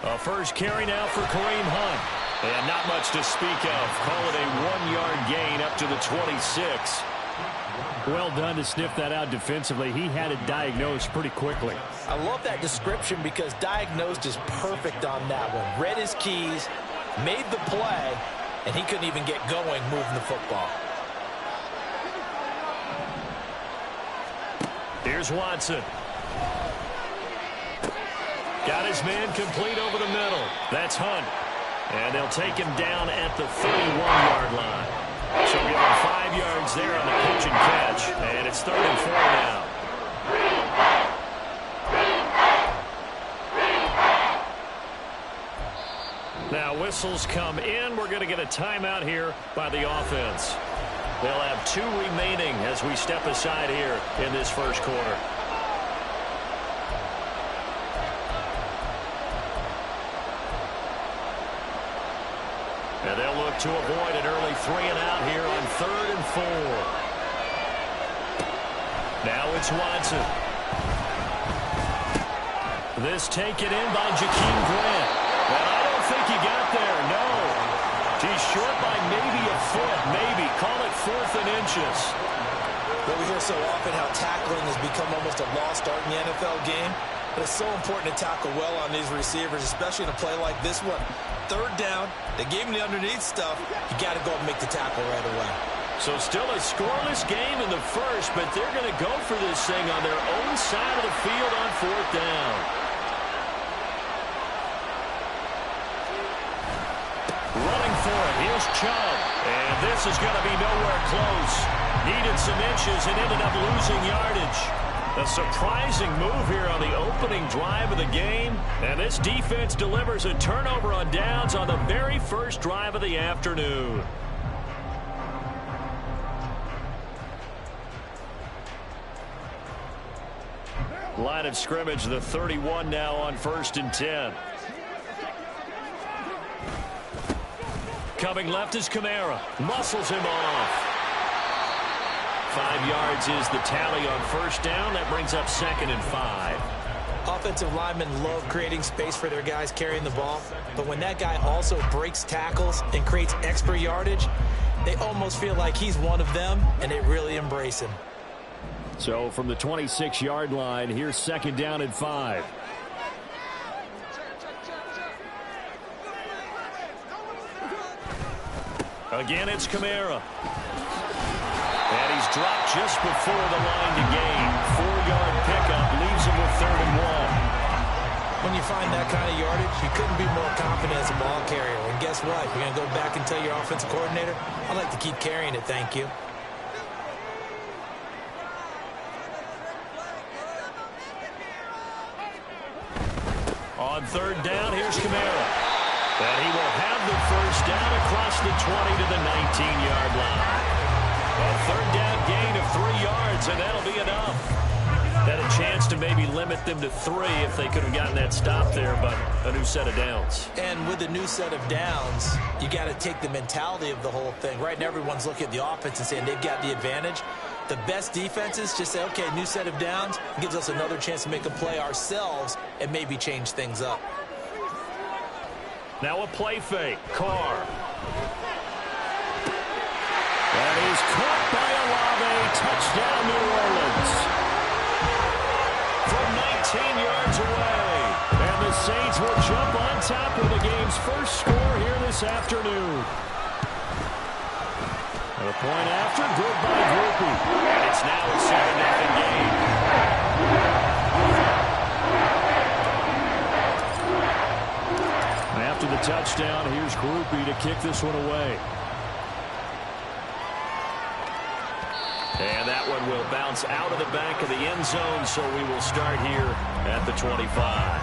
A first carry now for Kareem Hunt. And not much to speak of. Call it a 1-yard gain up to the 26. Well done to sniff that out defensively. He had it diagnosed pretty quickly. I love that description because diagnosed is perfect on that one. Read his keys, made the play, and he couldn't even get going moving the football. Here's Watson. Got his man complete over the middle. That's Hunt. And they'll take him down at the 31-yard line. So give him 5 yards there on the pitch and catch. And it's 3rd and 4 now. Now whistles come in. We're going to get a timeout here by the offense. They'll have 2 remaining as we step aside here in this first quarter. And they'll look to avoid an early 3-and-out here on 3rd and 4. Now it's Watson. This taken in by Jakeem Grant. And I don't think he got there, no. He's short by maybe a foot, maybe. Call it 4th and inches. Well, we hear so often how tackling has become almost a lost art in the NFL game. But it's so important to tackle well on these receivers, especially in a play like this one. 3rd down, they gave him the underneath stuff. You got to go and make the tackle right away. So still a scoreless game in the first, but they're going to go for this thing on their own side of the field on 4th down. Running for it, here's Chubb. And this is going to be nowhere close. Needed some inches and ended up losing yardage. A surprising move here on the opening drive of the game. And this defense delivers a turnover on downs on the very first drive of the afternoon. Line of scrimmage, the 31 now on 1st and 10. Coming left is Kamara. Muscles him off. 5 yards is the tally on 1st down. That brings up 2nd and 5. Offensive linemen love creating space for their guys carrying the ball. But when that guy also breaks tackles and creates extra yardage, they almost feel like he's one of them, and they really embrace him. So from the 26-yard line, here's 2nd down and 5. Again, it's Kamara. And he's dropped just before the line to gain. 4-yard pickup leaves him with 3rd and 1. When you find that kind of yardage, you couldn't be more confident as a ball carrier. And guess what? You're going to go back and tell your offensive coordinator, I'd like to keep carrying it, thank you. On 3rd down, here's Kamara. And he will have the 1st down across the 20 to the 19-yard line. A 3rd down gain of 3 yards, and that'll be enough. Had a chance to maybe limit them to 3 if they could have gotten that stop there, but a new set of downs. And with a new set of downs, you got to take the mentality of the whole thing. Right now, everyone's looking at the offense and saying they've got the advantage. The best defenses just say, okay, new set of downs gives us another chance to make a play ourselves and maybe change things up. Now a play fake. Carr. That is caught by Olave. Touchdown, New Orleans. From 19 yards away. And the Saints will jump on top of the game's first score here this afternoon. And a point after, good by Groupie. And it's now a 7-0 game. After the touchdown, here's Groupie to kick this one away. And that one will bounce out of the back of the end zone, so we will start here at the 25.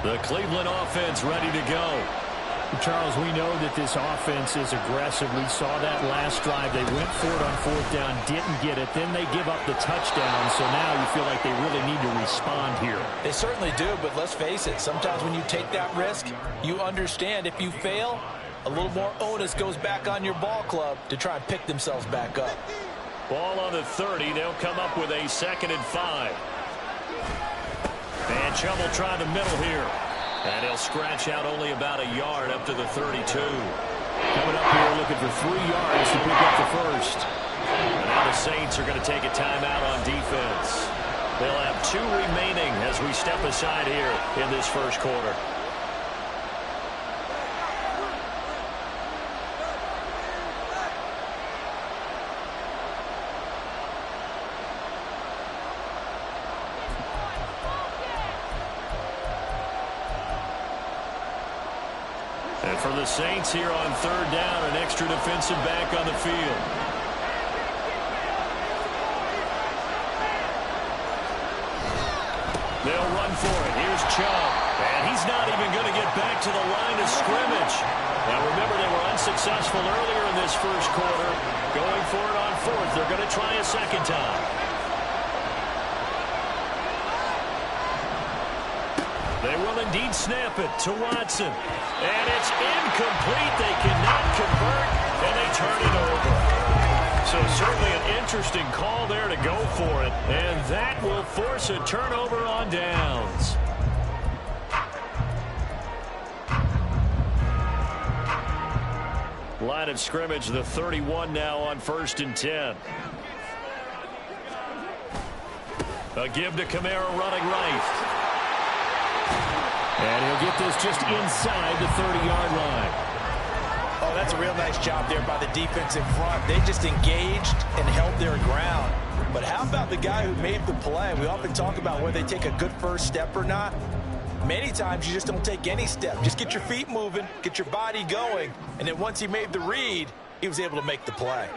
The Cleveland offense ready to go. Charles, we know that this offense is aggressive. We saw that last drive. They went for it on fourth down, didn't get it. Then they give up the touchdown. So now you feel like they really need to respond here. They certainly do, but let's face it. Sometimes when you take that risk, you understand if you fail, a little more onus goes back on your ball club to try and pick themselves back up. Ball on the 30. They'll come up with a 2nd and 5. And trouble trying the middle here. And he'll scratch out only about a yard up to the 32. Coming up here looking for 3 yards to pick up the first. And now the Saints are going to take a timeout on defense. They'll have 2 remaining as we step aside here in this first quarter. And for the Saints here on 3rd down, an extra defensive back on the field. They'll run for it. Here's Chubb. And he's not even going to get back to the line of scrimmage. Now remember, they were unsuccessful earlier in this first quarter. Going for it on 4th. They're going to try a 2nd time. They will indeed snap it to Watson. And it's incomplete. They cannot convert, and they turn it over. So certainly an interesting call there to go for it. And that will force a turnover on downs. Line of scrimmage, the 31 now on 1st and 10. A give to Kamara running right. And he'll get this just inside the 30-yard line. Oh, that's a real nice job there by the defense in front. They just engaged and held their ground. But how about the guy who made the play? We often talk about whether they take a good first step or not. Many times you just don't take any step. Just get your feet moving, get your body going, and then once he made the read, he was able to make the play.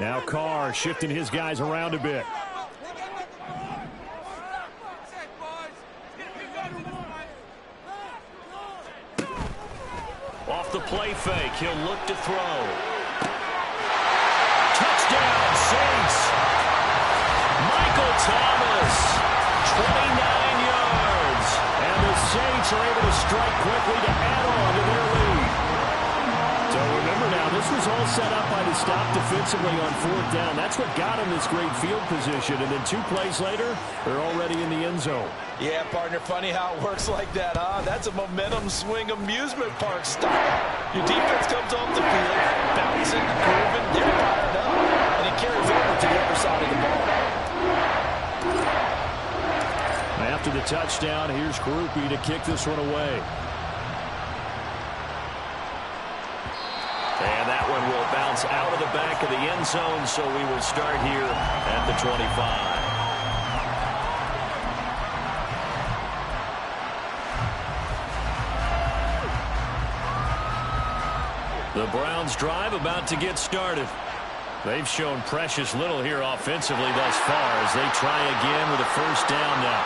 Now Carr shifting his guys around a bit. Off the play fake, he'll look to throw. Touchdown, Saints! Michael Thomas, 29 yards. And the Saints are able to strike quickly to add on to their lead. So remember now, this was all set up by the stop defensively on 4th down. That's what got them this great field position. And then 2 plays later, they're already in the end zone. Yeah, partner, funny how it works like that, huh? That's a momentum swing amusement park style. Your defense comes off the field, bouncing, moving, they're fired up, and it carries over to the other side of the ball. After the touchdown, here's Groupie to kick this one away. And that one will bounce out of the back of the end zone, so we will start here at the 25. The Browns drive about to get started. They've shown precious little here offensively thus far as they try again with a first down now.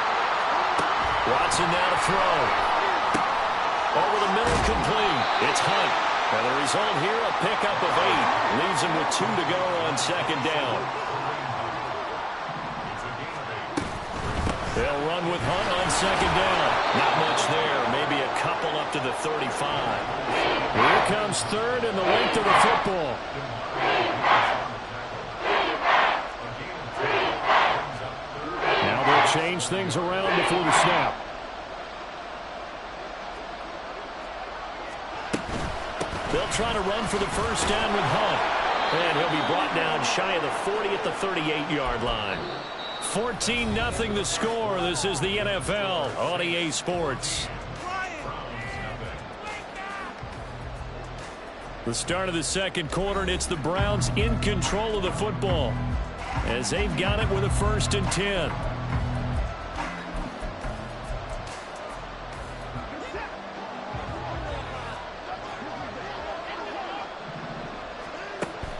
Watson now to throw. Over the middle, complete. It's Hunt. And the result here, a pickup of 8. Leaves him with 2 to go on 2nd down. They'll run with Hunt on 2nd down. Not much there. Maybe a couple up to the 35. Here comes 3rd and the length of the football. Now they'll change things around before the snap. They'll try to run for the first down with Hunt. And he'll be brought down shy of the 40 at the 38-yard line. 14-0 the score. This is the NFL on EA Sports. The start of the second quarter, and it's the Browns in control of the football as they've got it with a 1st and 10.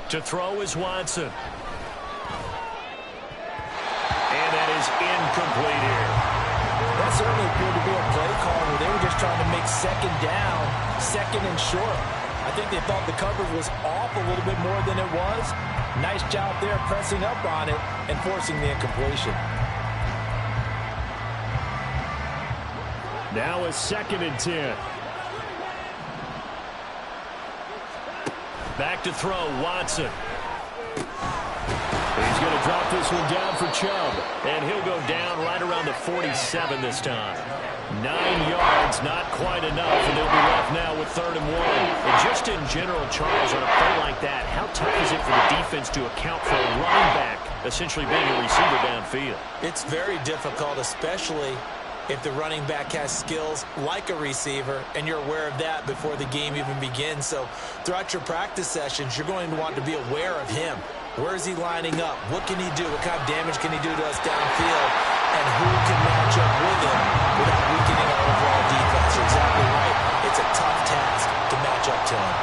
To throw is Watson. And that is incomplete here. That certainly appeared to be a play call where they were just trying to make second down, second and short. I think they thought the coverage was off a little bit more than it was. Nice job there pressing up on it and forcing the incompletion. Now a 2nd and 10. Back to throw, Watson. He's going to drop this one down for Chubb. And he'll go down right around the 47 this time. 9 yards, not quite enough, and they'll be left now with 3rd and 1. And just in general, Charles, on a play like that, how tough is it for the defense to account for a running back essentially being a receiver downfield? It's very difficult, especially if the running back has skills like a receiver, and you're aware of that before the game even begins. So throughout your practice sessions, you're going to want to be aware of him. Where is he lining up? What can he do? What kind of damage can he do to us downfield? And who can match up with him without weakening our overall defense? You're exactly right. It's a tough task to match up to him.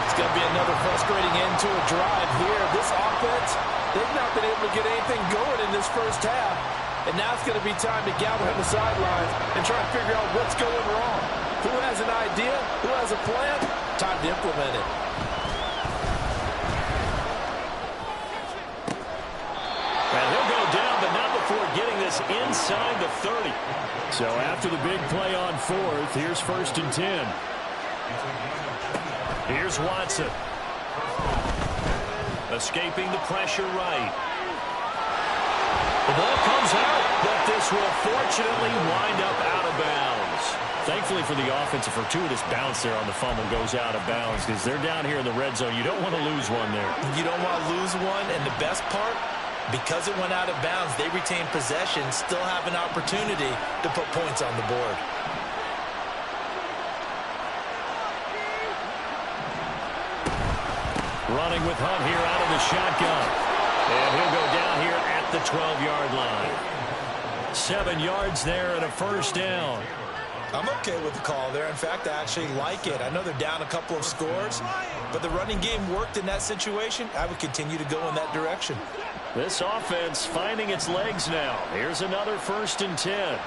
It's going to be another frustrating end to a drive here. This offense, they've not been able to get anything going in this first half. And now it's going to be time to gather on the sidelines and try to figure out what's going wrong. Who has an idea? Who has a plan? Time to implement it. And he'll go down, but not before getting this inside the 30. So after the big play on 4th, here's 1st and 10. Here's Watson. Escaping the pressure right. The ball comes out, but this will fortunately wind up out of bounds. Thankfully for the offense, a fortuitous bounce there on the fumble goes out of bounds because they're down here in the red zone. You don't want to lose one there. You don't want to lose one, and the best part, because it went out of bounds, they retain possession, still have an opportunity to put points on the board. Running with Hunt here out of the shotgun. And he'll go down here at the 12-yard line. 7 yards there and a 1st down. I'm okay with the call there. In fact, I actually like it. I know they're down a couple of scores, but the running game worked in that situation. I would continue to go in that direction. This offense finding its legs now. Here's another 1st and 10.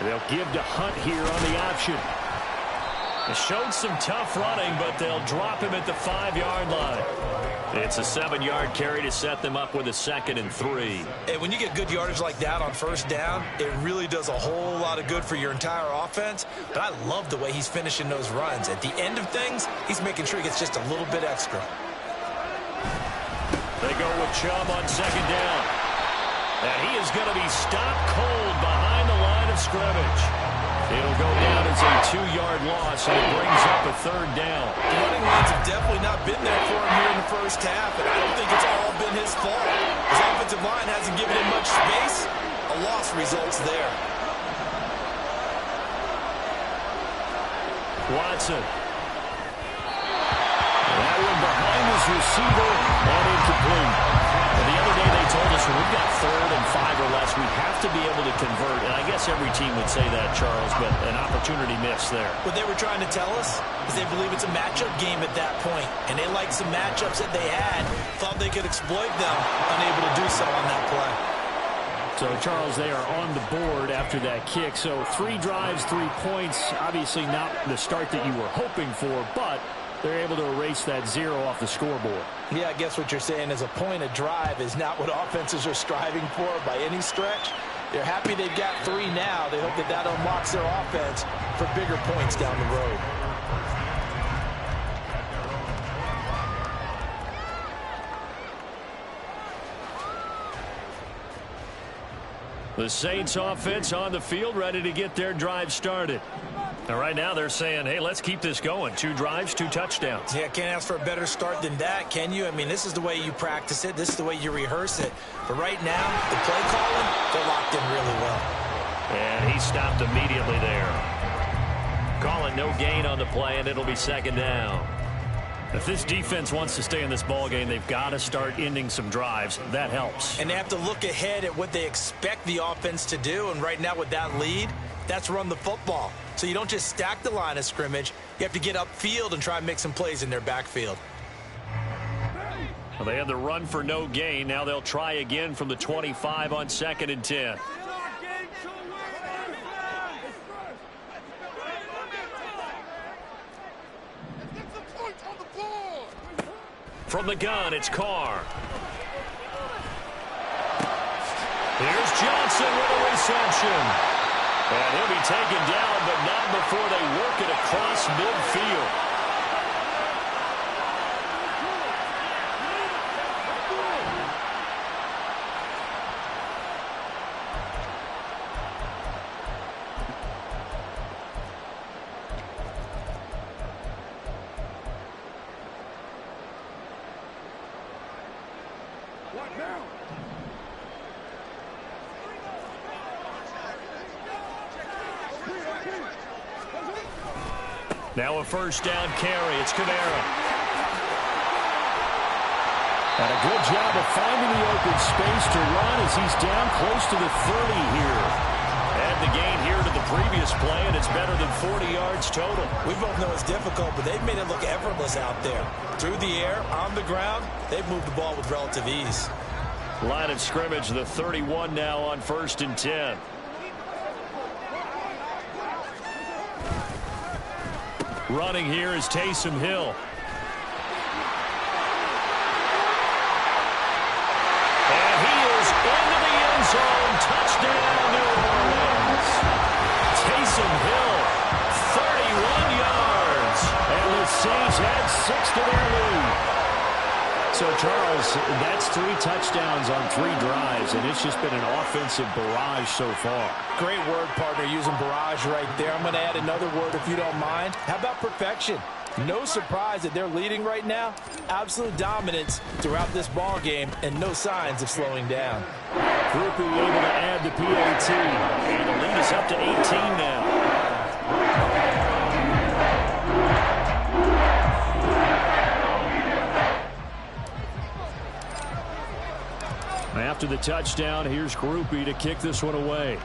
They'll give to Hunt here on the option. It showed some tough running, but they'll drop him at the 5-yard line. It's a 7-yard carry to set them up with a 2nd and 3. And when you get good yardage like that on 1st down, it really does a whole lot of good for your entire offense. But I love the way he's finishing those runs. At the end of things, he's making sure he gets just a little bit extra. They go with Chubb on 2nd down. And he is going to be stopped cold behind the line of scrimmage. It'll go down as a 2-yard loss, and it brings up a 3rd down. The running lanes have definitely not been there for him here in the first half, and I don't think it's all been his fault. His offensive line hasn't given him much space. A loss results there. Watson. That one behind his receiver and incomplete. And the other day they told us when we've got 3rd and 5 or less, we have to be able to convert. And I guess every team would say that, Charles, but an opportunity missed there. What they were trying to tell us is they believe it's a matchup game at that point. And they liked some matchups that they had, thought they could exploit them, unable to do so on that play. So, Charles, they are on the board after that kick. So 3 drives, 3 points. Obviously not the start that you were hoping for, but they're able to erase that 0 off the scoreboard. Yeah, I guess what you're saying is a point a drive is not what offenses are striving for by any stretch. They're happy they've got 3 now. They hope that that unlocks their offense for bigger points down the road. The Saints offense on the field, ready to get their drive started. And right now they're saying, hey, let's keep this going. 2 drives, 2 touchdowns. Yeah, can't ask for a better start than that, can you? I mean, this is the way you practice it. This is the way you rehearse it. But right now, the play calling, they're locked in really well. And he stopped immediately there. Calling no gain on the play, and it'll be 2nd down. If this defense wants to stay in this ball game, they've got to start ending some drives. That helps. And they have to look ahead at what they expect the offense to do. And right now with that lead, that's run the football. So you don't just stack the line of scrimmage. You have to get upfield and try and make some plays in their backfield. Well, they had the run for no gain. Now they'll try again from the 25 on 2nd and 10. From the gun, it's Carr. Here's Johnson with a reception. And he'll be taken down, but not before they work it across midfield. Now a first down carry. It's Kamara. And a good job of finding the open space to run as he's down close to the 30 here. And the gain here to the previous play, and it's better than 40 yards total. We both know it's difficult, but they've made it look effortless out there. Through the air, on the ground, they've moved the ball with relative ease. Line of scrimmage, the 31 now on 1st and 10. Running here is Taysom Hill. And he is into the end zone. Touchdown, New Orleans. Taysom Hill, 31 yards. And the Saints add 6 to their lead. So, Charles, that's 3 touchdowns on 3 drives, and it's just been an offensive barrage so far. Great word, partner, using barrage right there. I'm going to add another word if you don't mind. How about perfection? No surprise that they're leading right now. Absolute dominance throughout this ball game, and no signs of slowing down. Groupie able to add the PAT, and the lead is up to 18 now. After the touchdown, here's Groupie to kick this one away.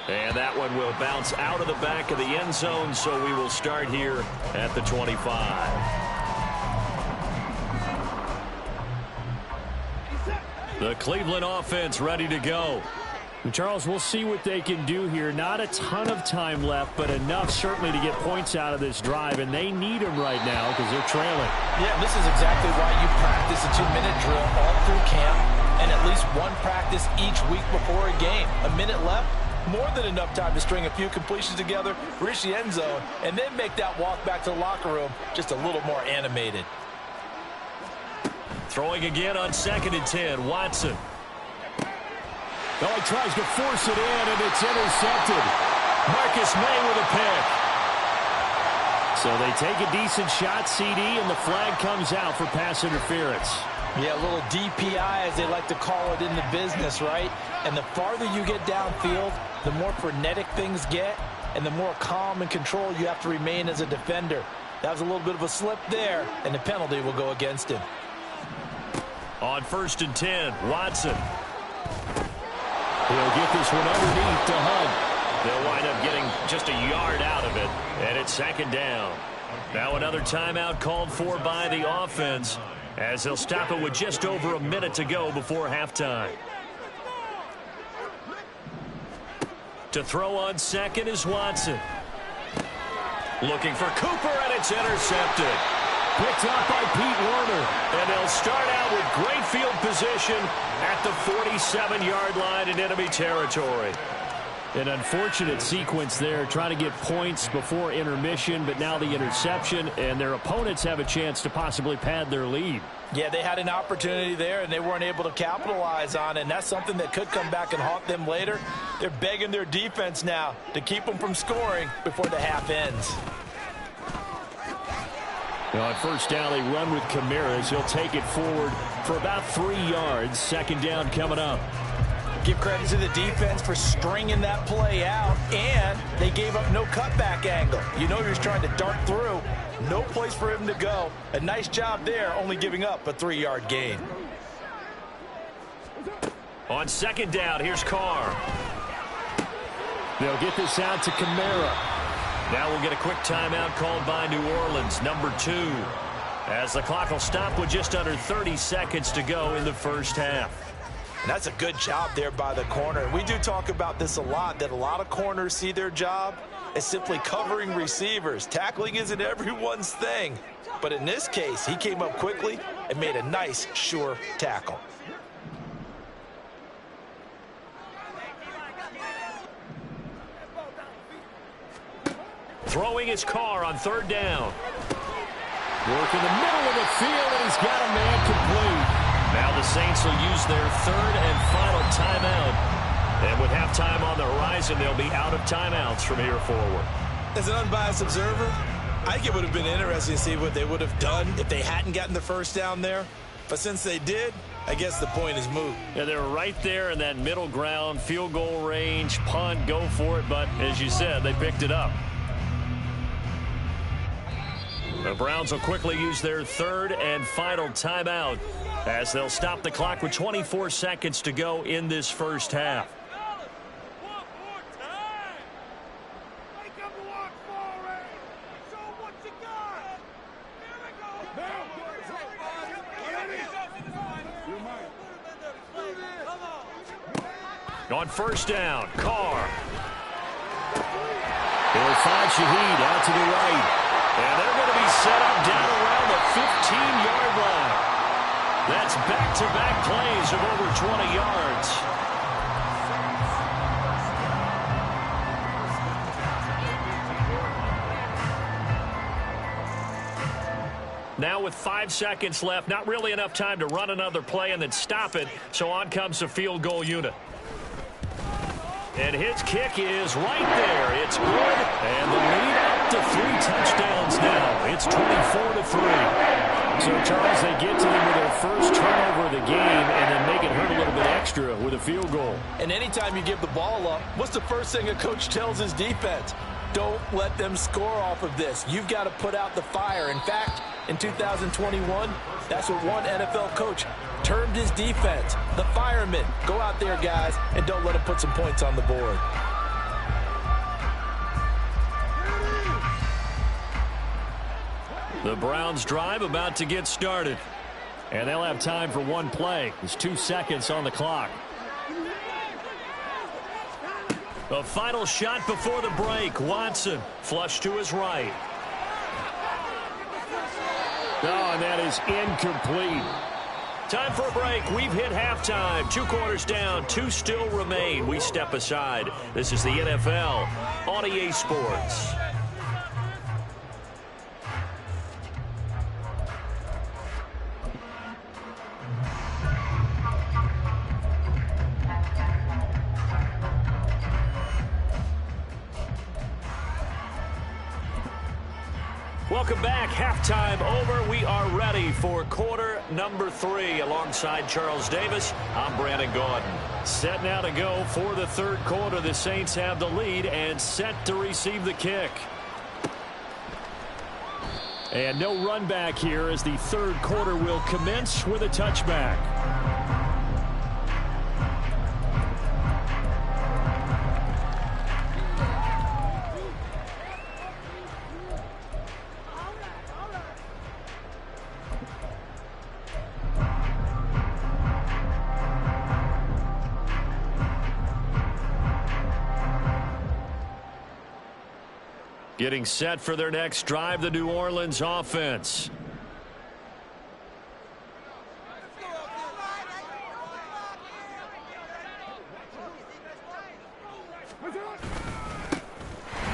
And that one will bounce out of the back of the end zone, so we will start here at the 25. The Cleveland offense ready to go. And Charles, we'll see what they can do here. Not a ton of time left, but enough certainly to get points out of this drive, and they need them right now because they're trailing. Yeah, this is exactly why you practice a 2-minute drill all through camp and at least one practice each week before a game. A minute left, more than enough time to string a few completions together, reach the end zone, and then make that walk back to the locker room just a little more animated. Throwing again on 2nd and 10, Watson. Oh, he tries to force it in, and it's intercepted. Marcus May with a pick. So they take a decent shot, CD, and the flag comes out for pass interference. Yeah, a little DPI, as they like to call it in the business, right? And the farther you get downfield, the more frenetic things get, and the more calm and control you have to remain as a defender. That was a little bit of a slip there, and the penalty will go against him. On 1st and 10, Watson. He'll get this one underneath to Hunt. They'll wind up getting just a yard out of it, and it's 2nd down. Now another timeout called for by the offense, as they'll stop it with just over a minute to go before halftime. To throw on 2nd is Watson. Looking for Cooper, and it's intercepted. Picked up by Pete Werner. And they'll start out with great field position at the 47-yard line in enemy territory. An unfortunate sequence there, trying to get points before intermission, but now the interception, and their opponents have a chance to possibly pad their lead. Yeah, they had an opportunity there, and they weren't able to capitalize on it, and that's something that could come back and haunt them later. They're begging their defense now to keep them from scoring before the half ends. Now on 1st down, they run with Kamara as he'll take it forward for about 3 yards. 2nd down coming up. Give credit to the defense for stringing that play out, and they gave up no cutback angle. You know he was trying to dart through. No place for him to go. A nice job there, only giving up a 3-yard gain. On 2nd down, here's Carr. They'll get this out to Kamara. Now we'll get a quick timeout called by New Orleans, number 2. As the clock will stop with just under 30 seconds to go in the first half. And that's a good job there by the corner. And we do talk about this a lot, that a lot of corners see their job as simply covering receivers. Tackling isn't everyone's thing. But in this case, he came up quickly and made a nice, sure tackle. Throwing his car on third down. Work in the middle of the field, and he's got a man complete. Now the Saints will use their third and final timeout. And with halftime on the horizon, they'll be out of timeouts from here forward. As an unbiased observer, I think it would have been interesting to see what they would have done if they hadn't gotten the first down there. But since they did, I guess the point is moot. Yeah, they're right there in that middle ground, field goal range, punt, go for it. But as you said, they picked it up. The Browns will quickly use their third and final timeout as they'll stop the clock with 24 seconds to go in this first half. On first down, Carr. He'll find Shaheed out to the right. And they're going to be set up down around the 15-yard line. That's back-to-back plays of over 20 yards. Now with 5 seconds left, not really enough time to run another play and then stop it, so on comes the field goal unit. And his kick is right there. It's good. And the lead up to 3 touchdowns now. It's 24-3. So, Charles, they get to them with their first turnover of the game and then make it hurt a little bit extra with a field goal. And anytime you give the ball up, what's the first thing a coach tells his defense? Don't let them score off of this. You've got to put out the fire. In fact, in 2021, that's what one NFL coach termed his defense, the firemen. Go out there, guys, and don't let them put some points on the board. The Browns drive about to get started. And they'll have time for one play. There's 2 seconds on the clock. A final shot before the break. Watson, flush to his right. Oh, and that is incomplete. Time for a break. We've hit halftime. 2 quarters down. 2 still remain. We step aside. This is the NFL on EA Sports. Welcome back. Halftime over. We are ready for quarter number 3. Alongside Charles Davis, I'm Brandon Gordon. Set now to go for the third quarter. The Saints have the lead and set to receive the kick. And no run back here as the third quarter will commence with a touchback. Getting set for their next drive, the New Orleans offense.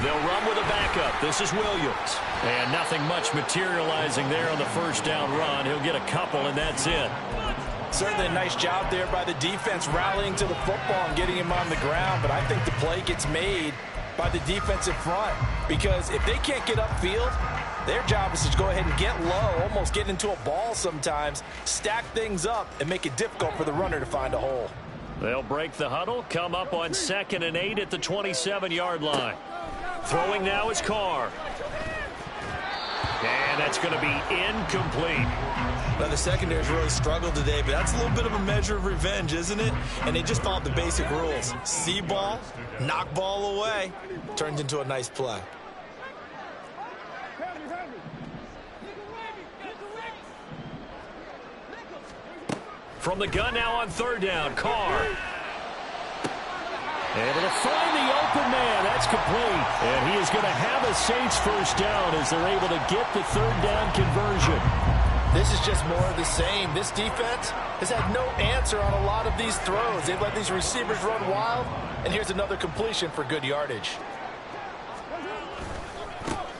They'll run with a backup. This is Williams. And nothing much materializing there on the first down run. He'll get a couple, and that's it. Certainly a nice job there by the defense rallying to the football and getting him on the ground. But I think the play gets made by the defensive front, because if they can't get upfield, their job is to go ahead and get low, almost get into a ball sometimes, stack things up, and make it difficult for the runner to find a hole. They'll break the huddle, come up on 2nd and 8 at the 27-yard line. Throwing now is Carr. And that's going to be incomplete. Now, the secondary's really struggled today, but that's a little bit of a measure of revenge, isn't it? And they just followed the basic rules. See ball, knock ball away. Turned into a nice play. From the gun now on third down, Carr. Able to find the open man. That's complete. And he is going to have a Saints first down as they're able to get the third down conversion. This is just more of the same. This defense has had no answer on a lot of these throws. They've let these receivers run wild. And here's another completion for good yardage.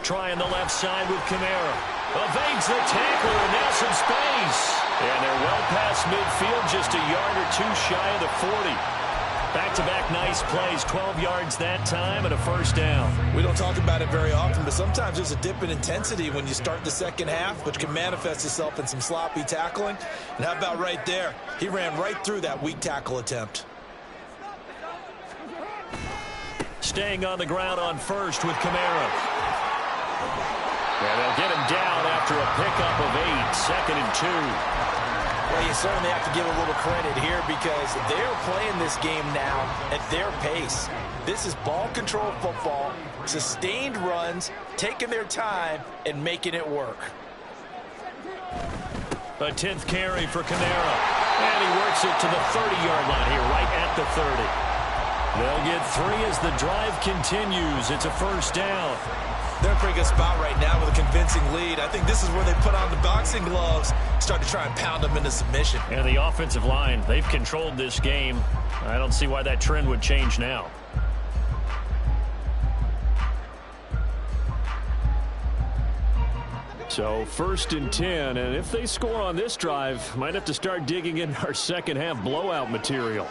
Trying the left side with Kamara. Evades the tackler and now some space. And they're well past midfield, just a yard or two shy of the 40. Back-to-back nice plays, 12 yards that time and a first down. We don't talk about it very often, but sometimes there's a dip in intensity when you start the second half, which can manifest itself in some sloppy tackling. And how about right there? He ran right through that weak tackle attempt. Staying on the ground on first with Kamara. And they'll get him down after a pickup of 8, second and 2. Well, you certainly have to give a little credit here because they're playing this game now at their pace. This is ball control football, sustained runs, taking their time, and making it work. A 10th carry for Kamara. And he works it to the 30-yard line here, right at the 30. They'll get 3 as the drive continues. It's a first down. They're in a pretty good spot right now with a convincing lead. I think this is where they put on the boxing gloves, start to try and pound them into submission. And the offensive line, they've controlled this game. I don't see why that trend would change now. So first and 10, and if they score on this drive, might have to start digging in our second half blowout material.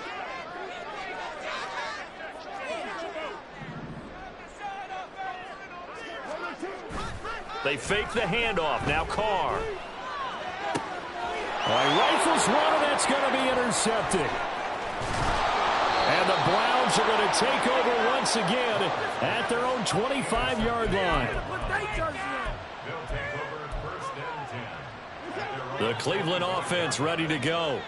They fake the handoff. Now Carr. Rifles one, and that's going to be intercepted. And the Browns are going to take over once again at their own 25-yard line. The Cleveland offense ready to go.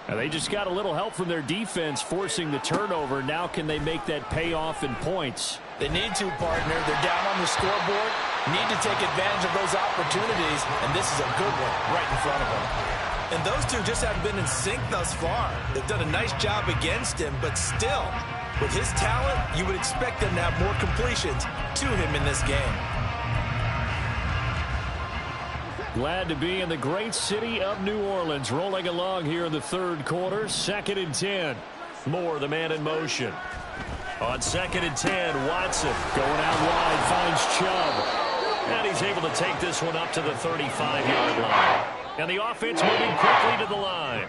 And they just got a little help from their defense forcing the turnover. Now can they make that pay off in points? They need to, partner. They're down on the scoreboard. Need to take advantage of those opportunities, and this is a good one right in front of them. And those two just haven't been in sync thus far. They've done a nice job against him, but still, with his talent, you would expect them to have more completions to him in this game. Glad to be in the great city of New Orleans, rolling along here in the third quarter. Second and 10. Moore, the man in motion. On second and 10, Watson going out wide, finds Chubb. And he's able to take this one up to the 35-yard line. And the offense moving quickly to the line.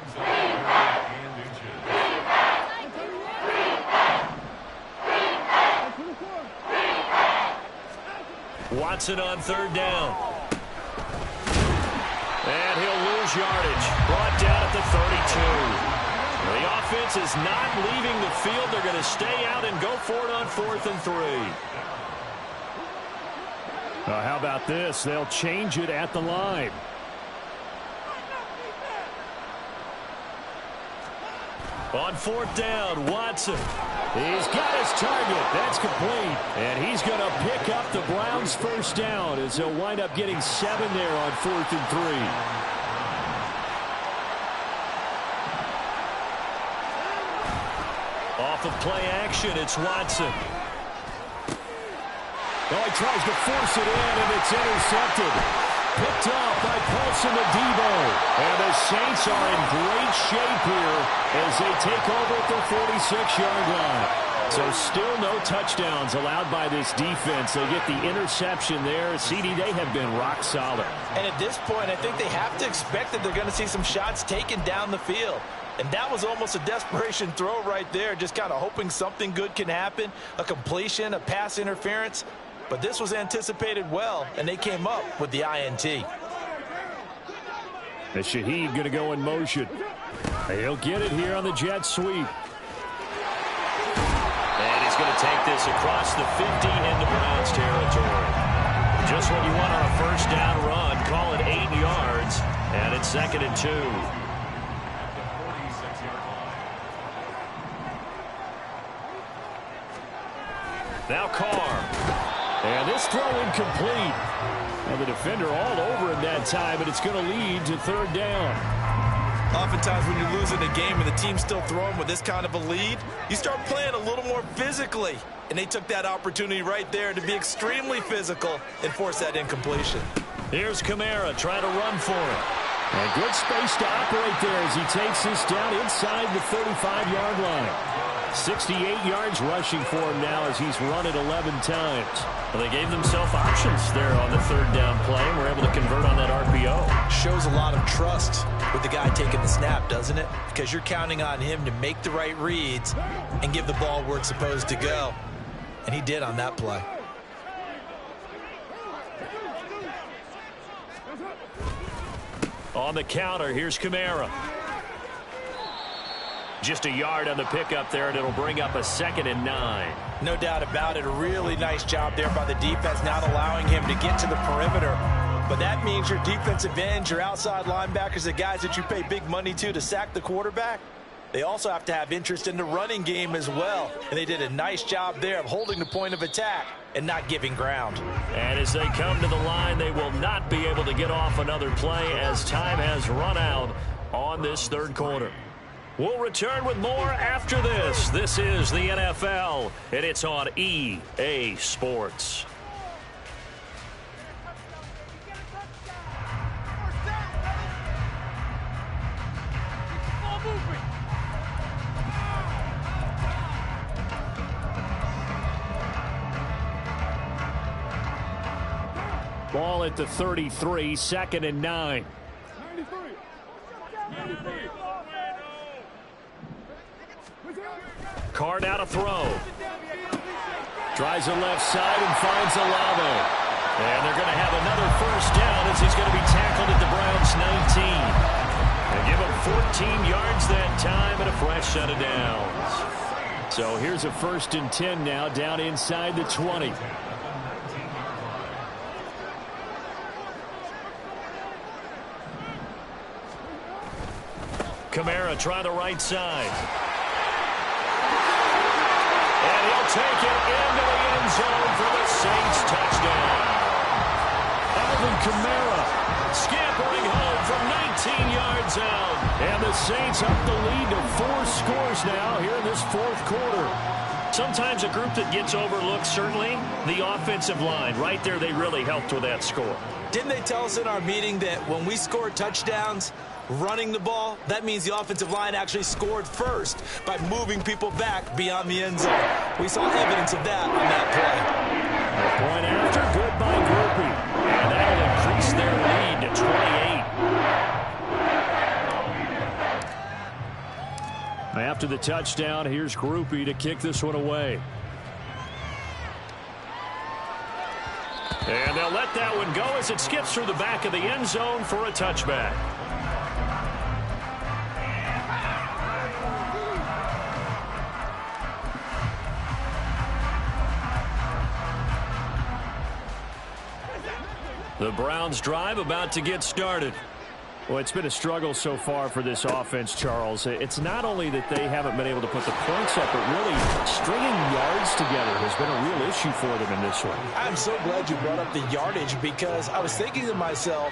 Watson on third down. And he'll lose yardage. Brought down at the 32. The offense is not leaving the field. They're going to stay out and go for it on 4th and 3. How about this? They'll change it at the line. On 4th down, Watson. He's got his target. That's complete. And he's going to pick up the Browns' first down as they'll wind up getting 7 there on 4th and 3. Off of play action, it's Watson. Oh, he tries to force it in, and it's intercepted. Picked up by Paulson Adebo. And the Saints are in great shape here as they take over at their 46-yard line. So still no touchdowns allowed by this defense. They get the interception there. CD, they have been rock solid. And at this point, I think they have to expect that they're going to see some shots taken down the field. And that was almost a desperation throw right there, just kind of hoping something good can happen, a completion, a pass interference. But this was anticipated well, and they came up with the INT. And Shaheed going to go in motion. He'll get it here on the jet sweep. And he's going to take this across the 50 into Browns territory. Just what you want on a first down run. Call it 8 yards, and it's 2nd and 2. Now Carr. And this This throw incomplete. And the defender all over him that time, and it's going to lead to third down. Oftentimes when you're losing a game and the team's still throwing with this kind of a lead, you start playing a little more physically. And they took that opportunity right there to be extremely physical and force that incompletion. Here's Kamara trying to run for it. And good space to operate there as he takes this down inside the 35-yard line. 68 yards rushing for him now as he's run it 11 times. Well, they gave themselves options there on the third down play and were able to convert on that RPO. Shows a lot of trust with the guy taking the snap, doesn't it? Because you're counting on him to make the right reads and give the ball where it's supposed to go. And he did on that play. On the counter, here's Kamara. Just a yard on the pickup there, and it'll bring up a 2nd and 9. No doubt about it. A really nice job there by the defense, not allowing him to get to the perimeter. But that means your defensive ends, your outside linebackers, the guys that you pay big money to sack the quarterback, they also have to have interest in the running game as well. And they did a nice job there of holding the point of attack and not giving ground. And as they come to the line, they will not be able to get off another play as time has run out on this third quarter. We'll return with more after this. This is the NFL, and it's on EA Sports. Ball at the 33, 2nd and 9. Card out a throw. Tries the left side and finds Olave. And they're going to have another first down as he's going to be tackled at the Browns' 19. They give him 14 yards that time and a fresh set of downs. So here's a 1st and 10 now down inside the 20. Kamara try the right side. And he'll take it into the end zone for the Saints touchdown. Alvin Kamara scampering home from 19 yards out. And the Saints up the lead to 4 scores now here in this 4th quarter. Sometimes a group that gets overlooked, certainly the offensive line. Right there, they really helped with that score. Didn't they tell us in our meeting that when we score touchdowns running the ball, that means the offensive line actually scored first by moving people back beyond the end zone? We saw evidence of that on that play. The point after, good by Groupie. And that'll increase their lead to 28. After the touchdown, here's Groupie to kick this one away. And they'll let that one go as it skips through the back of the end zone for a touchback. The Browns drive about to get started. Well, it's been a struggle so far for this offense, Charles. It's not only that they haven't been able to put the points up, but really stringing yards together has been a real issue for them in this one. I'm so glad you brought up the yardage because I was thinking to myself,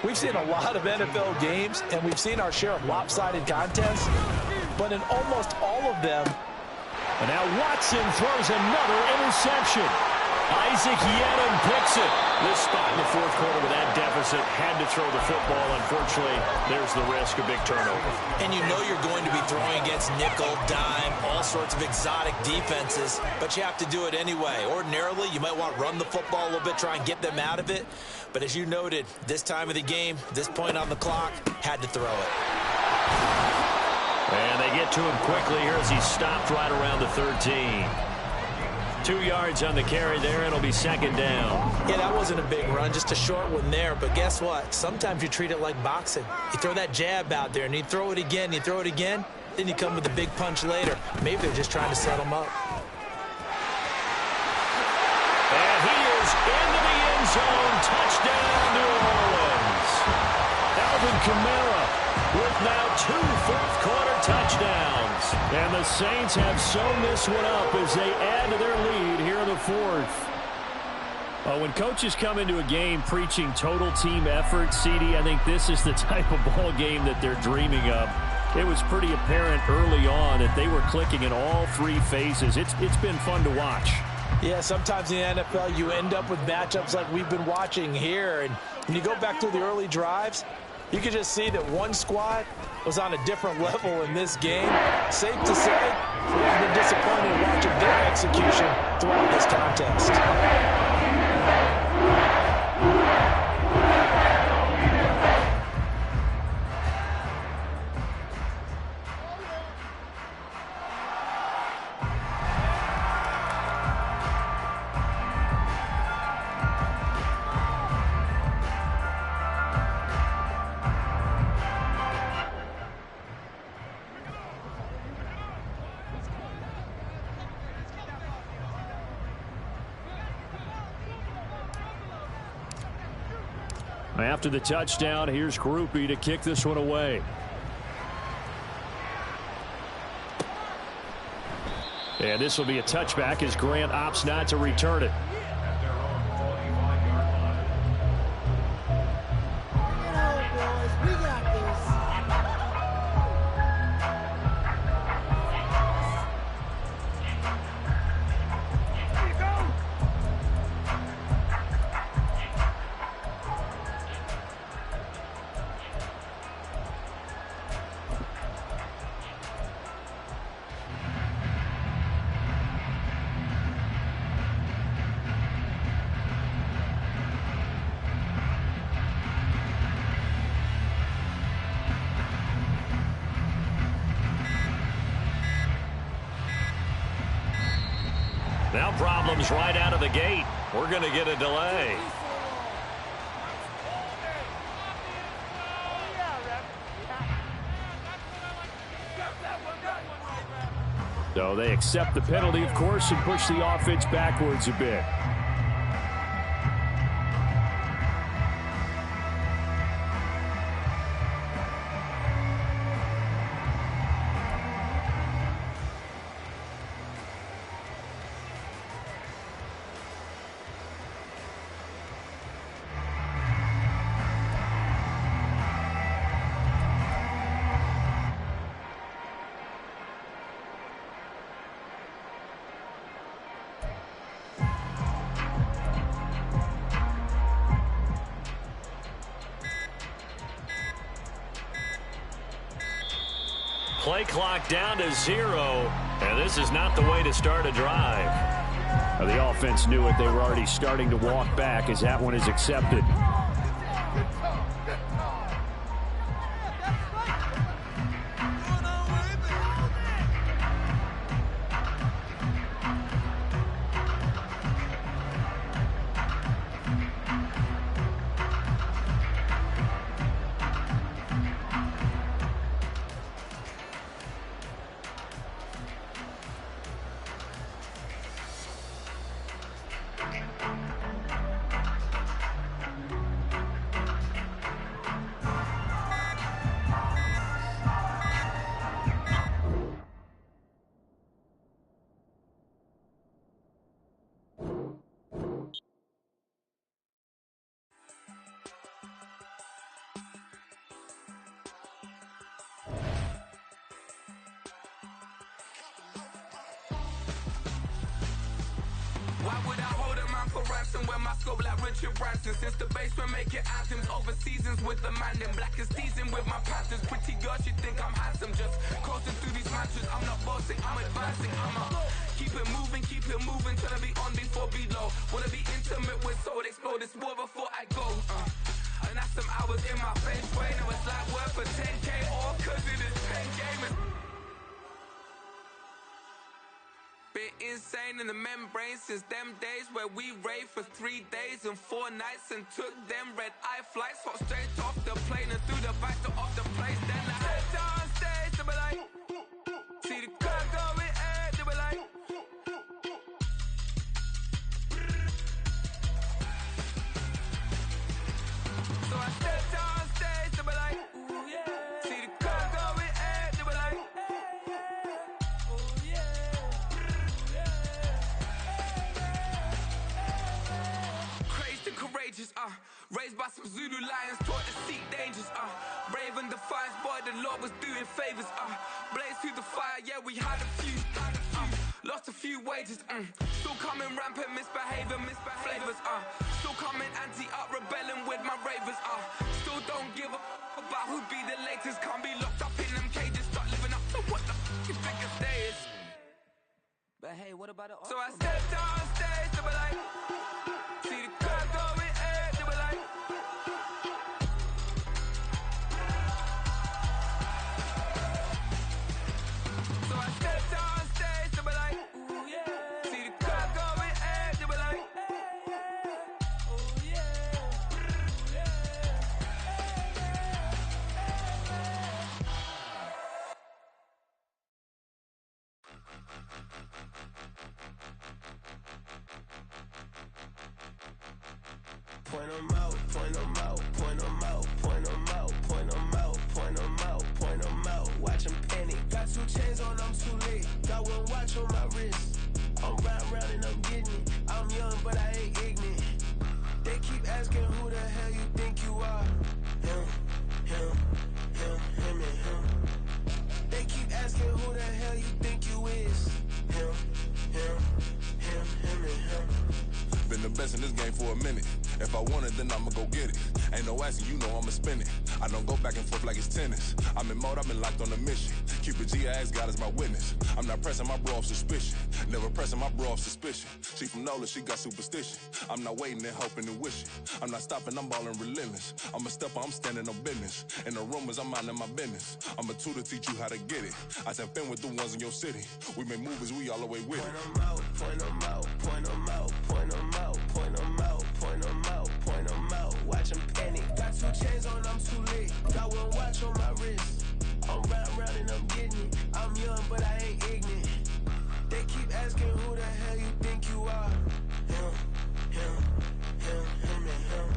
we've seen a lot of NFL games and we've seen our share of lopsided contests, but in almost all of them. And now Watson throws another interception. Isaac Yennon picks it. This spot in the 4th quarter with that deficit, had to throw the football. Unfortunately, there's the risk of big turnover. And you know you're going to be throwing against nickel, dime, all sorts of exotic defenses, but you have to do it anyway. Ordinarily, you might want to run the football a little bit, try and get them out of it. But as you noted, this time of the game, this point on the clock, had to throw it. And they get to him quickly here as he's stopped right around the 13. 2 yards on the carry there. It'll be 2nd down. Yeah, that wasn't a big run, just a short one there. But guess what? Sometimes you treat it like boxing. You throw that jab out there, and you throw it again, you throw it again, then you come with a big punch later. Maybe they're just trying to set them up. And he is into the end zone. Touchdown, New Orleans. Alvin Kamara with now 2 fourth-quarter touchdowns. And the Saints have sewn this one up as they add to their lead here in the 4th. When coaches come into a game preaching total team effort, CD, I think this is the type of ball game that they're dreaming of. It was pretty apparent early on that they were clicking in all three phases. It's been fun to watch. Yeah, sometimes in the NFL you end up with matchups like we've been watching here. And when you go back through the early drives, you can just see that one squad was on a different level in this game. Safe to say, we've been disappointed watching their execution throughout this contest. After the touchdown, here's Groupie to kick this one away. And this will be a touchback as Grant opts not to return it. Now problems right out of the gate. We're going to get a delay. So they accept the penalty, of course, and push the offense backwards a bit. Play clock down to 0, and this is not the way to start a drive. Now, the offense knew it. They were already starting to walk back as that one is accepted. Why would I hold a man for ransom when my scope like Richard Branson? Since the basement making anthems over seasons with the man, then black is seasoned with my panthers. Pretty girl, she think I'm handsome, just coasting through these matches. I'm not bossing, I'm advancing, keep it moving, trying to be on before below. Wanna be intimate with soul, explode this war before I go. And that's some hours in my face, way. Now it's like work for 10K, all cause it is 10 gamers. Been insane in the membrane since them days where we raved for 3 days and 4 nights and took them red eye flights, hot straight off the plane and through the back door of the place. Then I head down stage, they be like, see the crowd going air, they be like, so I step down stage, they be like, ooh yeah, see the crowd going air, they be like, oh yeah. Raised by some Zulu lions, taught to seek dangers, brave and defiance, boy, the Lord was doing favors, blaze through the fire, yeah, we had a few, lost a few wages, still coming rampant, misbehavior, flavors, still coming anti-up, rebelling with my ravers, still don't give up about who'd be the latest, can't be locked up in them cages, start living up to what the f*** you think a day is. But hey, what about it? So I stepped on stage, they were like, see the crowd going ahead, they were like, so I stepped on stage, they were like, ooh yeah, see the crowd going ahead, they were like, ooh yeah, Point them out, point them out, point them out, point them out, point them out, point them out, point them out. Watch them panic. Got 2 chains on, I'm too late. Got 1 watch on my wrist. I'm riding round and I'm getting it. I'm young, but I ain't ignorant. They keep asking who the hell you think you are. Him, him, and him. They keep asking who the hell you think you is. Him, and him. Been the best in this game for a minute. If I want it, then I'ma go get it. Ain't no asking, you know I'ma spin it. I don't go back and forth like it's tennis. I'm in mode, I've been locked on a mission. Keep it G, I ask God as my witness. I'm not pressing my bro off suspicion. Never pressing my bro off suspicion. She from NOLA, she got superstition. I'm not waiting and hoping and wishing. I'm not stopping, I'm ballin' relentless. I'm a stepper, I'm standing on business. In the rumors, I'm minding my business. I'm a tutor, teach you how to get it. I said, fin with the ones in your city. We make movies, we all the way with it. Point them out, point them out, point them out, point them out, point them out, point them out, point them out. Watch them panic. Got 2 chains on, I'm too late. Got 1 watch on my wrist. I'm riding round and I'm getting it. I'm young, but I ain't ignorant. They keep asking who the hell you think you are. Him, and him.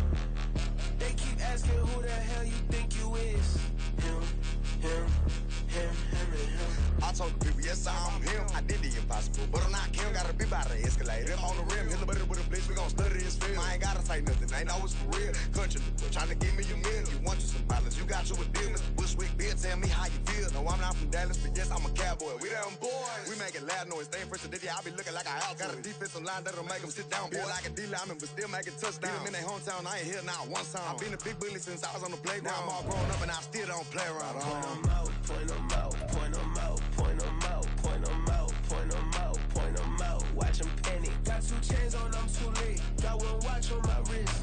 They keep asking who the hell you think you is. Him, and him. I told the people, yes, I'm him. I did the impossible, but I'm not Kim. Gotta be by the escalator. I'm on the rim, hit the butter with a blitz. We gon' study this film. I ain't gotta say nothing, ain't know it's for real. Country, trying to give me a meal. You want you some violence, you got you a deal. Mr. Bushwick, Bill, tell me how you feel. No, I'm not from Dallas, but yes, I'm a cowboy. We them boys. We making loud noise, staying fresh to this. I be looking like a house. Got a defensive line that'll make them sit down. Feel like a D-lineman, but still making touchdowns. Beat them in their hometown, I ain't here now one time. I been a big bully since I was on the playground. Now I'm all grown up and I still don't play around. Point them out, point them out, point them out, point them out, point them out, point them out, point them out. Watch them panic. Got 2 chains on, I'm too late. Got 1 watch on my wrist.